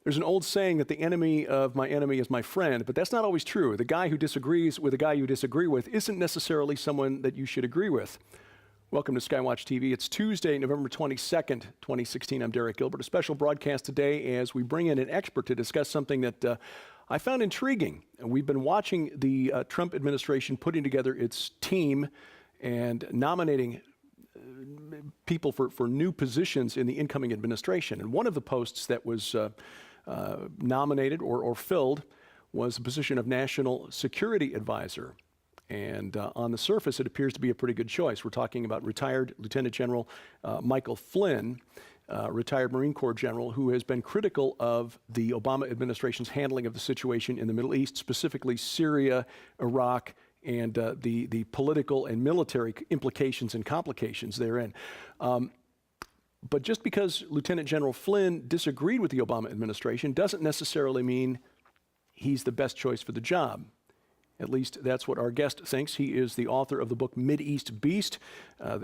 There's an old saying that the enemy of my enemy is my friend, but that's not always true. The guy who disagrees with the guy you disagree with isn't necessarily someone that you should agree with. Welcome to SkyWatch TV. It's Tuesday, November 22nd, 2016. I'm Derek Gilbert. A special broadcast today as we bring in an expert to discuss something that I found intriguing. We've been watching the Trump administration putting together its team and nominating people for new positions in the incoming administration. And one of the posts that was nominated or filled was the position of National Security Advisor. And on the surface, it appears to be a pretty good choice. We're talking about retired Lieutenant General Michael Flynn, retired Marine Corps general, who has been critical of the Obama administration's handling of the situation in the Middle East, specifically Syria, Iraq, and the political and military implications and complications therein. But just because Lieutenant General Flynn disagreed with the Obama administration doesn't necessarily mean he's the best choice for the job. At least that's what our guest thinks. He is the author of the book Mideast Beast,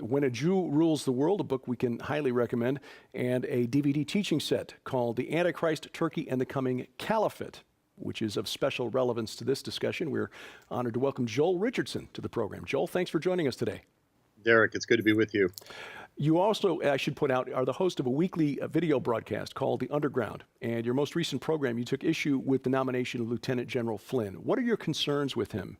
When a Jew Rules the World, a book we can highly recommend, and a DVD teaching set called The Antichrist, Turkey, and the Coming Caliphate, which is of special relevance to this discussion. We're honored to welcome Joel Richardson to the program. Joel, thanks for joining us today. Derek, it's good to be with you. You also, I should point out, are the host of a weekly video broadcast called The Underground. And your most recent program, you took issue with the nomination of Lieutenant General Flynn. What are your concerns with him?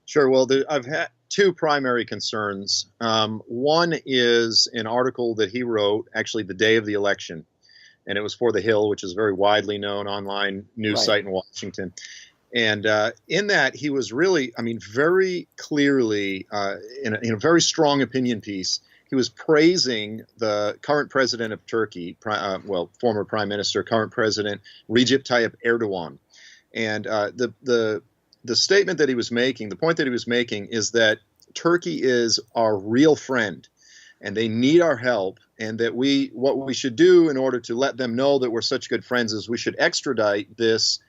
Sure. Well, I've had two primary concerns. One is an article that he wrote actually the day of the election, and it was for The Hill, which is a very widely known online news site in Washington. And in that, he was really, very clearly, in a very strong opinion piece, he was praising the current president of Turkey, former prime minister, current president, Recep Tayyip Erdogan. And the statement that he was making, the point that he was making is that Turkey is our real friend and they need our help, and that what we should do in order to let them know that we're such good friends is we should extradite this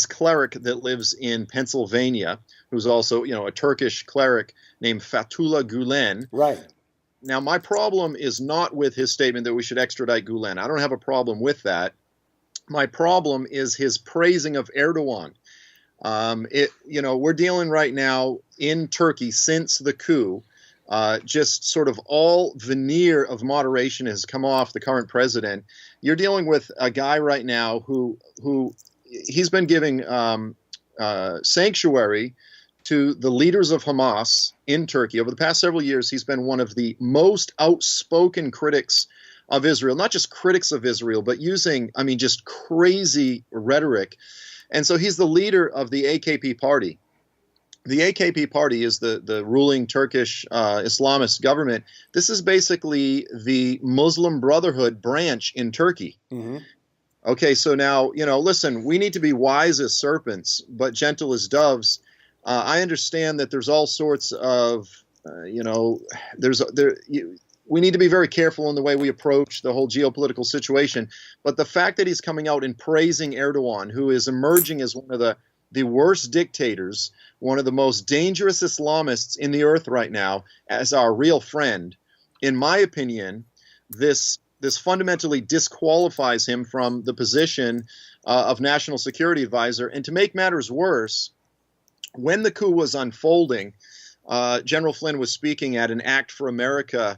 cleric that lives in Pennsylvania, who's also, a Turkish cleric named Fethullah Gulen. Right. Now, my problem is not with his statement that we should extradite Gulen. I don't have a problem with that. My problem is his praising of Erdogan. We're dealing right now in Turkey since the coup. Just sort of all veneer of moderation has come off the current president. You're dealing with a guy right now who he's been giving sanctuary to the leaders of Hamas in Turkey. Over the past several years, he's been one of the most outspoken critics of Israel, not just critics of Israel, but using, just crazy rhetoric. And so he's the leader of the AKP party. The AKP party is the ruling Turkish Islamist government. This is basically the Muslim Brotherhood branch in Turkey. Mm-hmm. Okay, so now, listen, we need to be wise as serpents, but gentle as doves. I understand that there's all sorts of, we need to be very careful in the way we approach the whole geopolitical situation. But the fact that he's coming out and praising Erdogan, who is emerging as one of the worst dictators, one of the most dangerous Islamists in the earth right now, as our real friend, in my opinion, this fundamentally disqualifies him from the position of National Security Advisor. And to make matters worse, when the coup was unfolding, General Flynn was speaking at an Act for America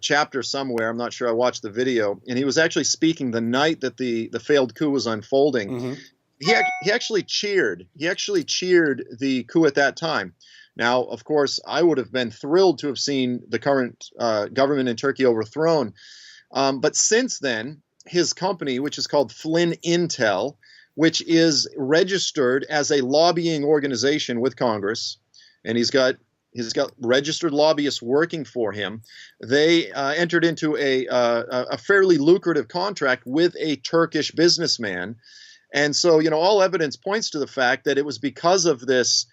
chapter somewhere. I'm not sure. I watched the video. And he was actually speaking the night that the failed coup was unfolding. Mm-hmm. He actually cheered. He actually cheered the coup at that time. Now, of course, I would have been thrilled to have seen the current government in Turkey overthrown. But since then, his company, which is called Flynn Intel, which is registered as a lobbying organization with Congress, and he's got registered lobbyists working for him. They entered into a fairly lucrative contract with a Turkish businessman. And so, all evidence points to the fact that it was because of this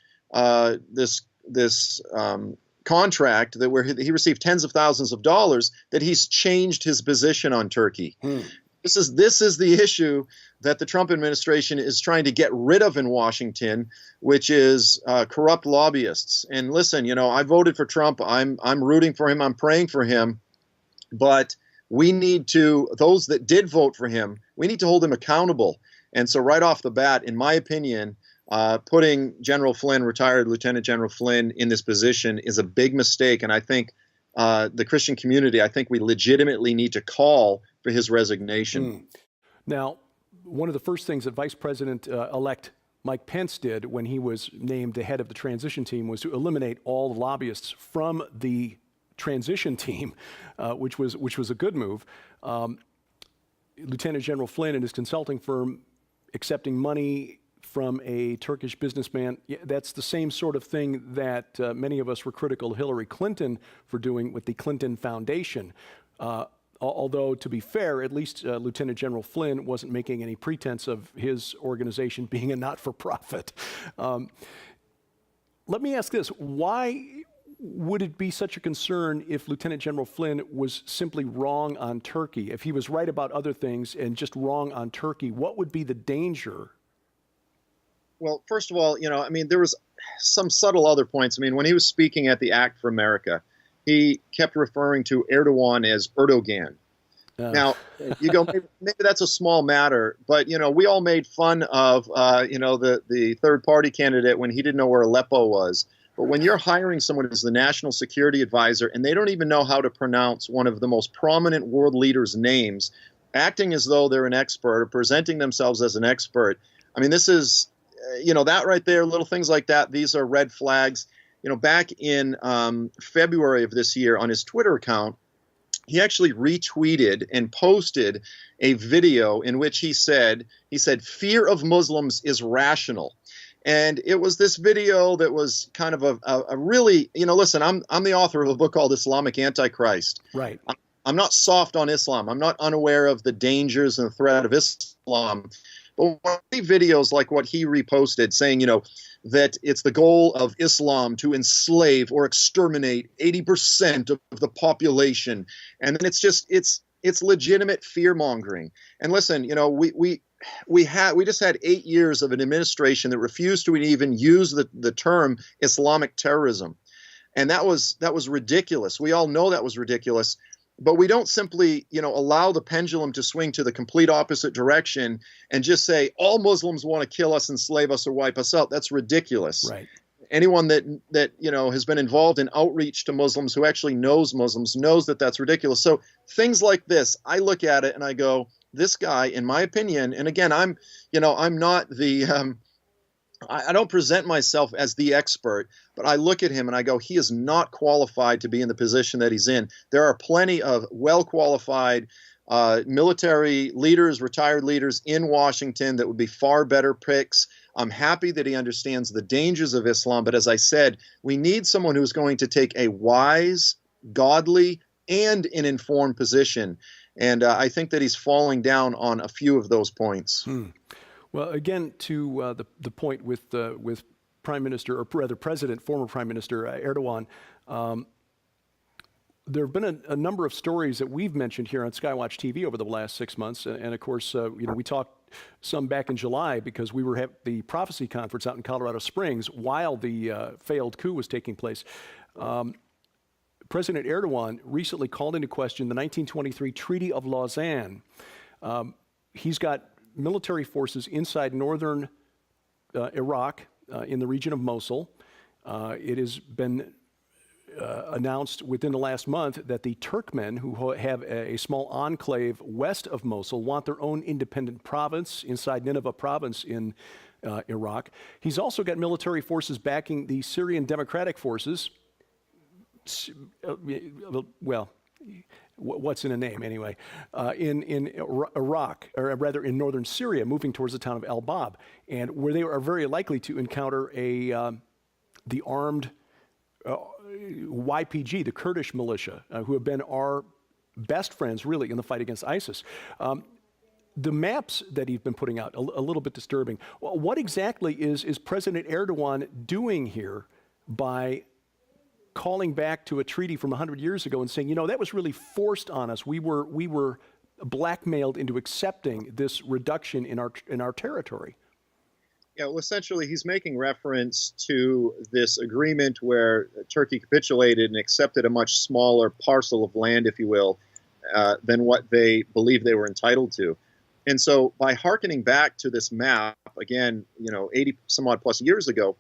contract where he received tens of thousands of dollars that he's changed his position on Turkey. This is the issue that the Trump administration is trying to get rid of in Washington, which is corrupt lobbyists. And listen, I voted for Trump. I'm rooting for him. I'm praying for him. But we need to, those that did vote for him, we need to hold him accountable. And so right off the bat, in my opinion, putting General Flynn, retired Lieutenant General Flynn, in this position is a big mistake. And I think the Christian community, I think we legitimately need to call for his resignation. Now, one of the first things that Vice President-elect Mike Pence did when he was named the head of the transition team was to eliminate all the lobbyists from the transition team, which was a good move. Lieutenant General Flynn and his consulting firm accepting money from a Turkish businessman, that's the same sort of thing that many of us were critical of Hillary Clinton for doing with the Clinton Foundation. Although, to be fair, at least Lieutenant General Flynn wasn't making any pretense of his organization being a not-for-profit. Let me ask this. Why would it be such a concern if Lieutenant General Flynn was simply wrong on Turkey? If he was right about other things and just wrong on Turkey, what would be the danger? Well, first of all, I mean, there was some subtle other points. I mean, when he was speaking at the Act for America, he kept referring to Erdogan as Erdogan. Now, you go, maybe that's a small matter, but, we all made fun of, the third-party candidate when he didn't know where Aleppo was. But when you're hiring someone as the national security advisor and they don't even know how to pronounce one of the most prominent world leaders' names, acting as though they're an expert or presenting themselves as an expert, I mean, this is, that right there, little things like that, these are red flags. Back in February of this year on his Twitter account, he actually retweeted and posted a video in which he said, fear of Muslims is rational. And it was this video that was kind of a really, listen, I'm the author of a book called Islamic Antichrist. Right. I'm not soft on Islam. I'm not unaware of the dangers and the threat of Islam. But when I see videos like what he reposted saying, that it's the goal of Islam to enslave or exterminate 80% of the population. And then it's legitimate fear mongering. And listen, we just had 8 years of an administration that refused to even use the term Islamic terrorism. And that was ridiculous. We all know that was ridiculous. But we don't simply, allow the pendulum to swing to the complete opposite direction and just say all Muslims want to kill us, enslave us, or wipe us out. That's ridiculous. Right. Anyone that has been involved in outreach to Muslims, who actually knows Muslims, knows that that's ridiculous. So things like this, I look at it and I go, this guy, in my opinion, and again, I'm not the I don't present myself as the expert, but I look at him and I go, he is not qualified to be in the position that he's in. There are plenty of well-qualified military leaders, retired leaders in Washington that would be far better picks. I'm happy that he understands the dangers of Islam, but as I said, we need someone who's going to take a wise, godly, and an informed position. And I think that he's falling down on a few of those points. Well, again, to the point with Prime Minister, or rather President, former Prime Minister Erdogan, there have been a number of stories that we've mentioned here on SkyWatch TV over the last 6 months, and of course, we talked some back in July because we were at the Prophecy Conference out in Colorado Springs while the failed coup was taking place. President Erdogan recently called into question the 1923 Treaty of Lausanne. He's got military forces inside northern Iraq in the region of Mosul. It has been announced within the last month that the Turkmen, who have a small enclave west of Mosul, want their own independent province inside Nineveh province in Iraq. He's also got military forces backing the Syrian Democratic Forces. Well, what's in a name anyway, in Iraq, or rather in northern Syria, moving towards the town of El Bab, and where they are very likely to encounter the armed YPG, the Kurdish militia, who have been our best friends really in the fight against ISIS. The maps that he's been putting out, a little bit disturbing. Well, what exactly is President Erdogan doing here by calling back to a treaty from 100 years ago and saying, that was really forced on us. We were blackmailed into accepting this reduction in our territory. Yeah, well, essentially, he's making reference to this agreement where Turkey capitulated and accepted a much smaller parcel of land, if you will, than what they believed they were entitled to. And so by hearkening back to this map, again, 80 some odd plus years ago,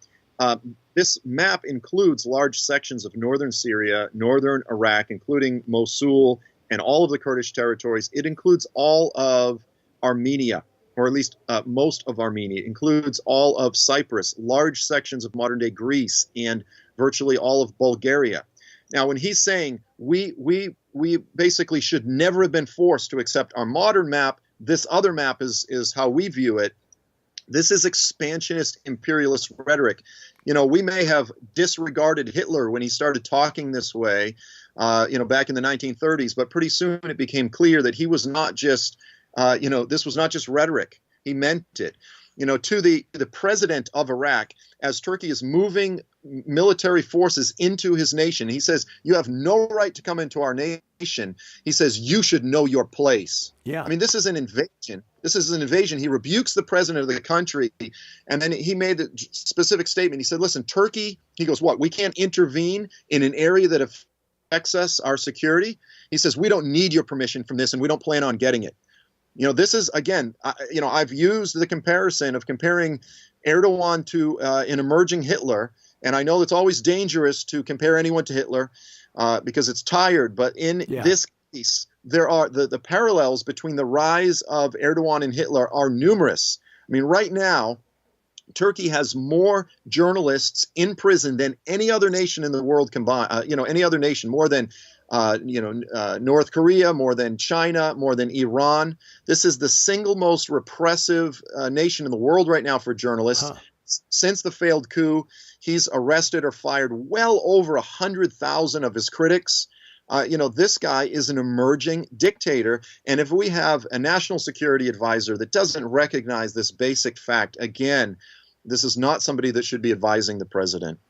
this map includes large sections of northern Syria, northern Iraq, including Mosul and all of the Kurdish territories. It includes all of Armenia, or at least most of Armenia. It includes all of Cyprus, large sections of modern-day Greece, and virtually all of Bulgaria. Now, when he's saying we basically should never have been forced to accept our modern map, this other map is how we view it. This is expansionist imperialist rhetoric. We may have disregarded Hitler when he started talking this way, back in the 1930s, but pretty soon it became clear that he was not just, this was not just rhetoric. He meant it. To the president of Iraq, as Turkey is moving military forces into his nation, he says, you have no right to come into our nation. He says, you should know your place. Yeah. I mean, this is an invasion. This is an invasion. He rebukes the president of the country. And then he made a specific statement. He said, listen, Turkey, he goes, what? We can't intervene in an area that affects us, our security. He says, we don't need your permission from this, and we don't plan on getting it. This is, again, I've used the comparison of comparing Erdogan to an emerging Hitler. And I know it's always dangerous to compare anyone to Hitler because it's tired. But in this case, there are the parallels between the rise of Erdogan and Hitler are numerous. I mean, right now, Turkey has more journalists in prison than any other nation in the world combined. Any other nation, more than North Korea, more than China, more than Iran. This is the single most repressive nation in the world right now for journalists. Since the failed coup, he's arrested or fired well over 100,000 of his critics. This guy is an emerging dictator. And if we have a national security advisor that doesn't recognize this basic fact, again, this is not somebody that should be advising the president.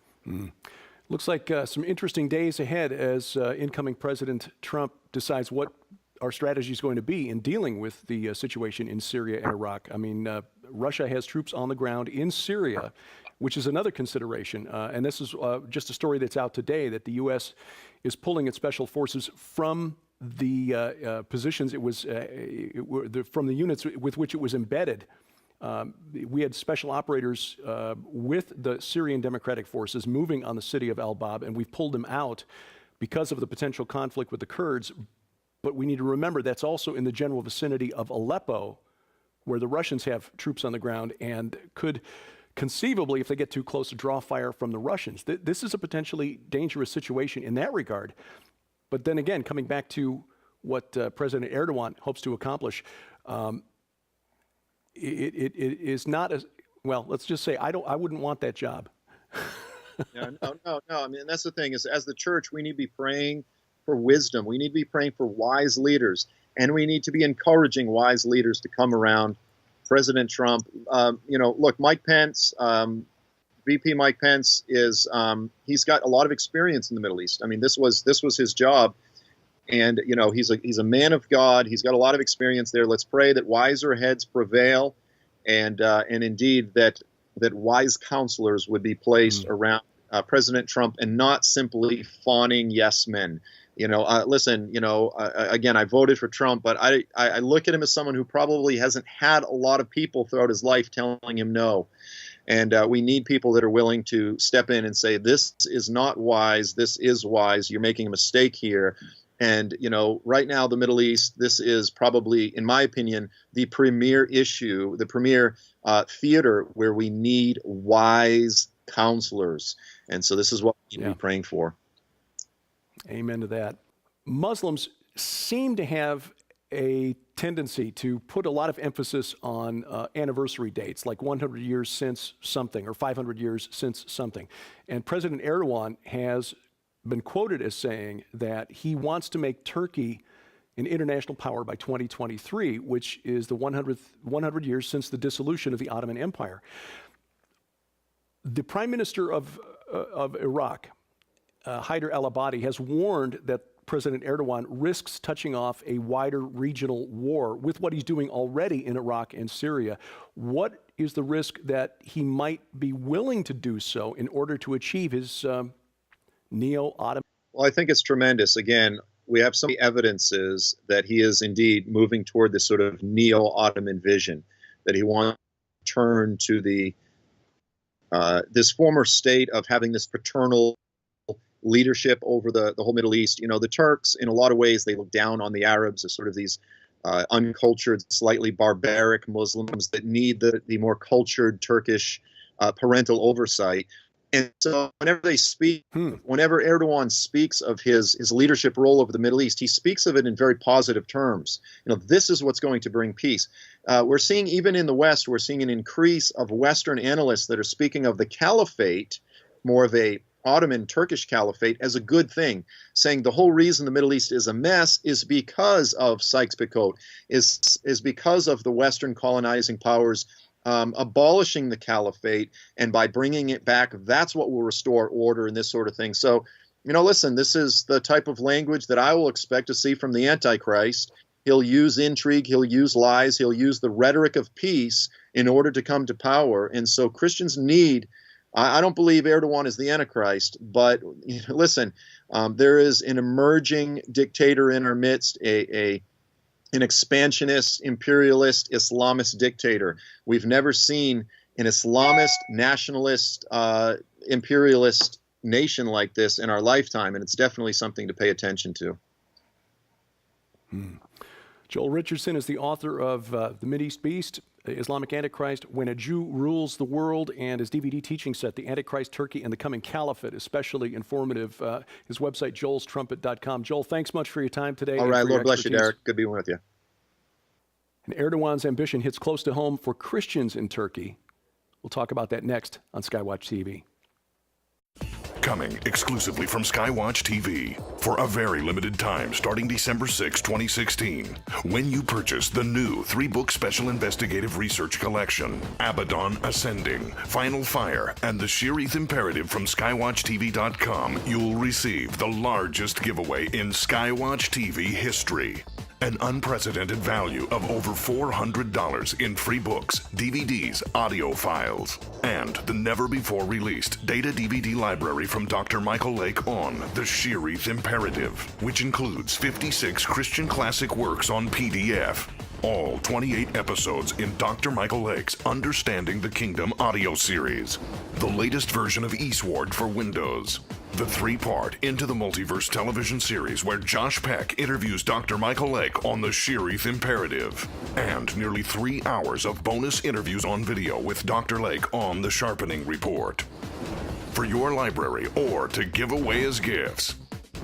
Looks like some interesting days ahead as incoming President Trump decides what our strategy is going to be in dealing with the situation in Syria and Iraq. I mean, Russia has troops on the ground in Syria, which is another consideration. And this is just a story that's out today that the U.S. is pulling its special forces from the positions from the units with which it was embedded. We had special operators with the Syrian Democratic Forces moving on the city of Al-Bab, and we've pulled them out because of the potential conflict with the Kurds. But we need to remember that's also in the general vicinity of Aleppo, where the Russians have troops on the ground and could conceivably, if they get too close, draw fire from the Russians. This is a potentially dangerous situation in that regard. But then again, coming back to what President Erdogan hopes to accomplish, it is not as well. Let's just say I wouldn't want that job. No. I mean, that's the thing is, as the church, we need to be praying for wisdom. We need to be praying for wise leaders, and we need to be encouraging wise leaders to come around President Trump. Look, Mike Pence, VP Mike Pence is he's got a lot of experience in the Middle East. I mean, this was his job. And, he's a man of God. He's got a lot of experience there. Let's pray that wiser heads prevail and indeed that wise counselors would be placed around President Trump and not simply fawning yes men. Listen, again, I voted for Trump, but I look at him as someone who probably hasn't had a lot of people throughout his life telling him no. And we need people that are willing to step in and say, this is not wise. This is wise. You're making a mistake here. And, right now, the Middle East, this is probably, in my opinion, the premier issue, the premier theater where we need wise counselors. And so this is what we need to be praying for. Amen to that. Muslims seem to have a tendency to put a lot of emphasis on anniversary dates, like 100 years since something or 500 years since something. And President Erdogan has been quoted as saying that he wants to make Turkey an international power by 2023, which is the 100 years since the dissolution of the Ottoman Empire. The Prime Minister of Iraq, Haider al-Abadi, has warned that President Erdogan risks touching off a wider regional war with what he's doing already in Iraq and Syria. What is the risk that he might be willing to do so in order to achieve his neo-Ottoman? Well, I think it's tremendous. Again, we have so many evidences that he is indeed moving toward this sort of neo-Ottoman vision, that he wants to turn to the this former state of having this paternal leadership over the whole Middle East. You know, the Turks, in a lot of ways, they look down on the Arabs as sort of these uncultured, slightly barbaric Muslims that need the more cultured Turkish parental oversight. And so whenever they speak, whenever Erdogan speaks of his leadership role over the Middle East, he speaks of it in very positive terms. You know, this is what's going to bring peace. We're seeing, even in the West, we're seeing an increase of Western analysts that are speaking of the caliphate, more of a Ottoman Turkish caliphate, as a good thing, saying the whole reason the Middle East is a mess is because of Sykes-Picot, is because of the Western colonizing powers abolishing the caliphate, and by bringing it back, that's what will restore order and this sort of thing. So, you know, listen, this is the type of language that I will expect to see from the Antichrist. He'll use intrigue, he'll use lies, he'll use the rhetoric of peace in order to come to power. And so Christians need, I don't believe Erdogan is the Antichrist, but you know, listen, there is an emerging dictator in our midst, an expansionist, imperialist, Islamist dictator. We've never seen an Islamist, nationalist, imperialist nation like this in our lifetime, and it's definitely something to pay attention to. Joel Richardson is the author of The Mideast Beast, Islamic Antichrist, When a Jew Rules the World, and his DVD teaching set, The Antichrist, Turkey, and the Coming Caliphate, especially informative. His website, joelstrumpet.com. Joel, thanks much for your time today. All right, Lord bless you, Derek. Good being with you. And Erdogan's ambition hits close to home for Christians in Turkey. We'll talk about that next on SkyWatch TV. Coming exclusively from SkyWatch TV for a very limited time starting December 6, 2016. When you purchase the new 3-book special investigative research collection, Abaddon Ascending, Final Fire, and the Sheerith Imperative from SkyWatchTV.com, you'll receive the largest giveaway in SkyWatch TV history. An unprecedented value of over $400 in free books, DVDs, audio files, and the never-before-released data DVD library from Dr. Michael Lake on the Sheerith Imperative, which includes 56 Christian classic works on PDF. All 28 episodes in Dr. Michael Lake's Understanding the Kingdom audio series. The latest version of Eastward for Windows. The 3-part Into the Multiverse television series where Josh Peck interviews Dr. Michael Lake on the Sheerith Imperative. And nearly 3 hours of bonus interviews on video with Dr. Lake on the Sharpening Report. For your library or to give away as gifts.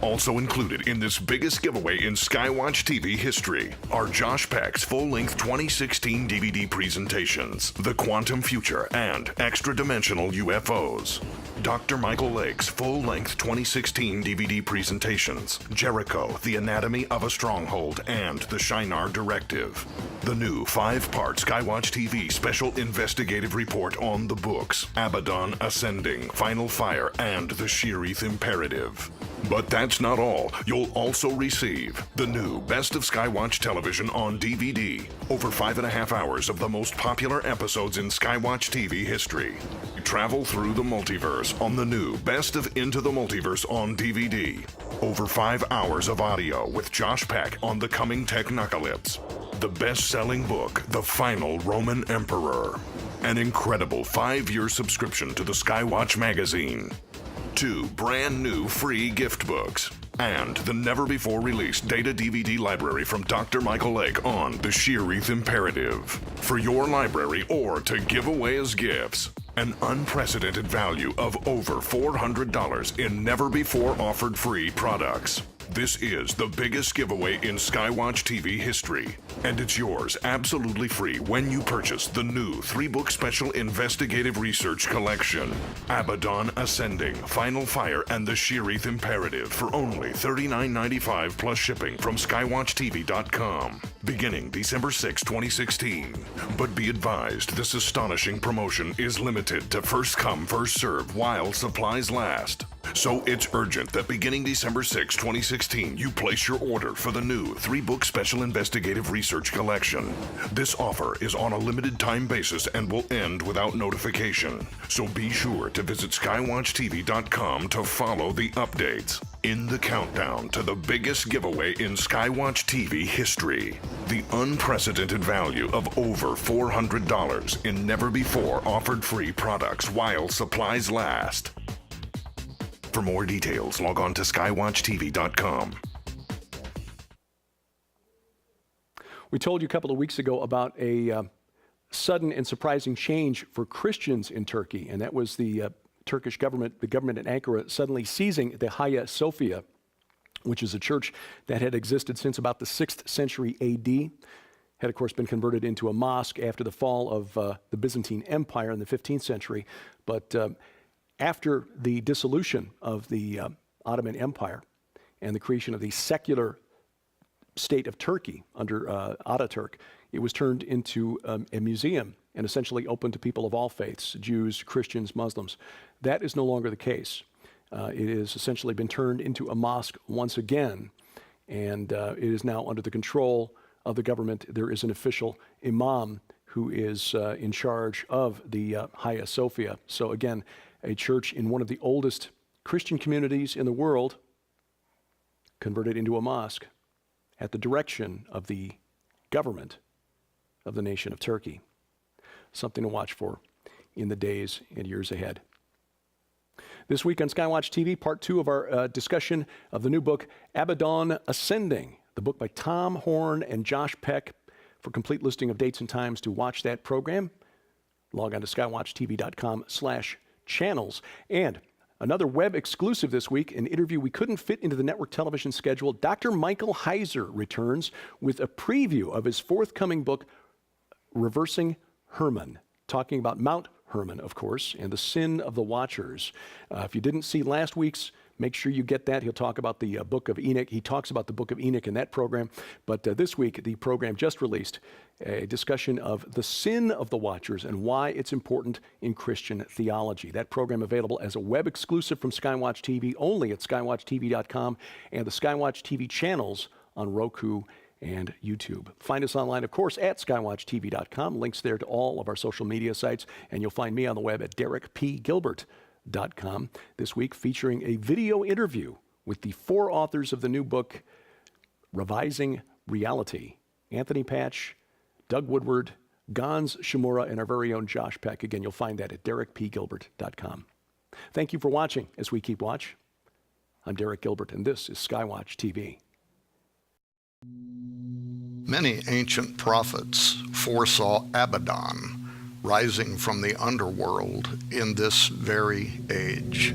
Also included in this biggest giveaway in SkyWatch TV history are Josh Peck's full-length 2016 DVD presentations, The Quantum Future and Extra-Dimensional UFOs. Dr. Michael Lake's full-length 2016 DVD presentations, Jericho, The Anatomy of a Stronghold, and The Shinar Directive. The new 5-part SkyWatch TV special investigative report on the books, Abaddon Ascending, Final Fire, and the Sheerith Imperative. But that's not all. You'll also receive the new Best of SkyWatch Television on DVD. Over 5.5 hours of the most popular episodes in SkyWatch TV history. Travel through the multiverse on the new Best of Into the Multiverse on DVD. Over 5 hours of audio with Josh Peck on the coming Technocalypse. The best-selling book, The Final Roman Emperor. An incredible 5-year subscription to the SkyWatch magazine. 2 brand new free gift books, and the never-before-released data DVD library from Dr. Michael Lake on the Sheerith Imperative. For your library or to give away as gifts, an unprecedented value of over $400 in never-before-offered free products. This is the biggest giveaway in SkyWatch TV history, and it's yours absolutely free when you purchase the new 3-book special investigative research collection, Abaddon Ascending, Final Fire, and the Sheerith Imperative for only $39.95 plus shipping from SkyWatchTV.com, beginning December 6, 2016. But be advised, this astonishing promotion is limited to first come, first serve while supplies last. So it's urgent that beginning December 6, 2016, you place your order for the new 3-book special investigative research collection. This offer is on a limited time basis and will end without notification. So be sure to visit SkyWatchTV.com to follow the updates. In the countdown to the biggest giveaway in SkyWatch TV history, the unprecedented value of over $400 in never-before-offered free products while supplies last. For more details, log on to SkyWatchTV.com. We told you a couple of weeks ago about a sudden and surprising change for Christians in Turkey, and that was the Turkish government, the government in Ankara, suddenly seizing the Hagia Sophia, which is a church that had existed since about the 6th century AD, had of course been converted into a mosque after the fall of the Byzantine Empire in the 15th century. But after the dissolution of the Ottoman Empire and the creation of the secular state of Turkey under Ataturk, it was turned into a museum and essentially open to people of all faiths, Jews, Christians, Muslims. That is no longer the case. It has essentially been turned into a mosque once again, and it is now under the control of the government. There is an official imam who is in charge of the Hagia Sophia. So again, a church in one of the oldest Christian communities in the world converted into a mosque at the direction of the government of the nation of Turkey. Something to watch for in the days and years ahead. This week on SkyWatch TV, part 2 of our discussion of the new book, Abaddon Ascending, the book by Tom Horn and Josh Peck. For complete listing of dates and times to watch that program, log on to skywatchtv.com/channels. And another web exclusive this week, an interview we couldn't fit into the network television schedule. Dr. Michael Heiser returns with a preview of his forthcoming book, Reversing Hermon, talking about Mount Hermon, of course, and the sin of the watchers. If you didn't see last week's, make sure you get that. He'll talk about the book of Enoch. He talks about the book of Enoch in that program. But this week, the program just released a discussion of the sin of the watchers and why it's important in Christian theology. That program available as a web exclusive from SkyWatch TV, only at skywatchtv.com and the SkyWatch TV channels on Roku and YouTube. Find us online, of course, at skywatchtv.com. Links there to all of our social media sites, and you'll find me on the web at derekpgilbert.com. This week featuring a video interview with the 4 authors of the new book, Revising Reality: Anthony Patch, Doug Woodward, Gans Shimura, and our very own Josh Peck. Again, you'll find that at derekpgilbert.com. Thank you for watching as we keep watch. I'm Derek Gilbert, and this is SkyWatch TV. Many ancient prophets foresaw Abaddon rising from the underworld in this very age.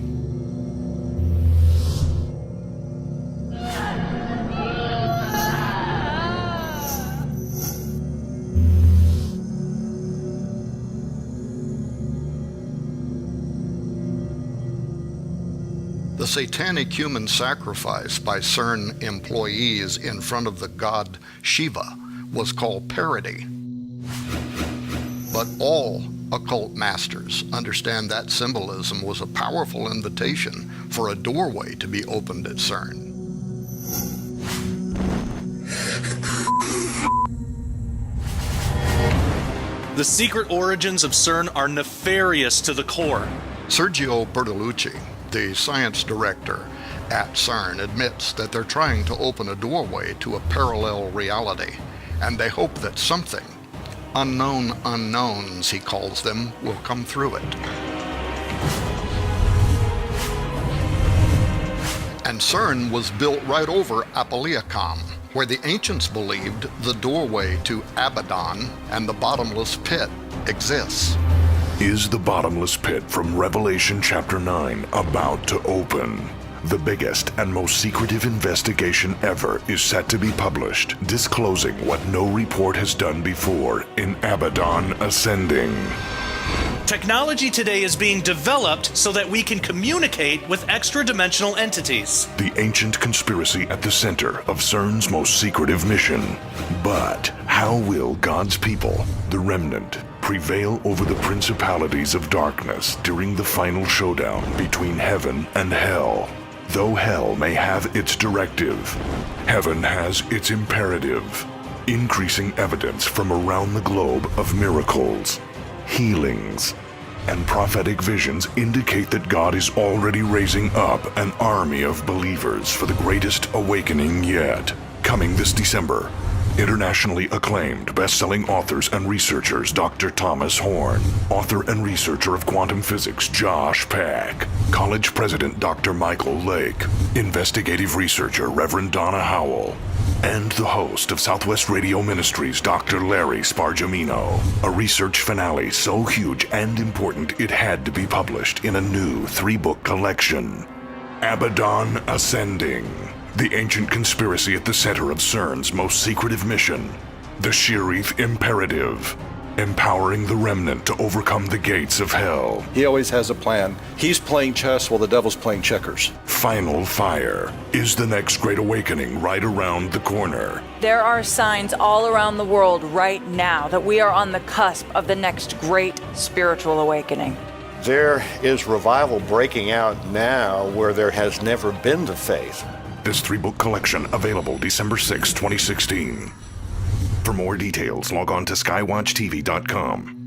The satanic human sacrifice by CERN employees in front of the god Shiva was called parody. But all occult masters understand that symbolism was a powerful invitation for a doorway to be opened at CERN. The secret origins of CERN are nefarious to the core. Sergio Bertolucci, the science director at CERN, admits that they're trying to open a doorway to a parallel reality, and they hope that something, unknown unknowns he calls them, will come through it. And CERN was built right over Apolliacum, where the ancients believed the doorway to Abaddon and the bottomless pit exists. Is the bottomless pit from Revelation chapter 9 about to open? The biggest and most secretive investigation ever is set to be published, disclosing what no report has done before in Abaddon Ascending. Technology today is being developed so that we can communicate with extra-dimensional entities. The ancient conspiracy at the center of CERN's most secretive mission. But how will God's people, the remnant, prevail over the principalities of darkness during the final showdown between heaven and hell? Though hell may have its directive, heaven has its imperative. Increasing evidence from around the globe of miracles, healings, and prophetic visions indicate that God is already raising up an army of believers for the greatest awakening yet. Coming this December, internationally acclaimed best-selling authors and researchers Dr. Thomas Horn, author and researcher of quantum physics Josh Peck, college president Dr. Michael Lake, investigative researcher Reverend Donna Howell, and the host of Southwest Radio Ministries, Dr. Larry Spargimino. A research finale so huge and important it had to be published in a new 3-book collection. Abaddon Ascending, the ancient conspiracy at the center of CERN's most secretive mission, the Shirith Imperative, empowering the remnant to overcome the gates of hell. He always has a plan. He's playing chess while the devil's playing checkers. Final Fire. Is the next great awakening right around the corner? There are signs all around the world right now that we are on the cusp of the next great spiritual awakening. There is revival breaking out now where there has never been the faith. This 3-book collection available December 6, 2016. For more details, log on to SkyWatchTV.com.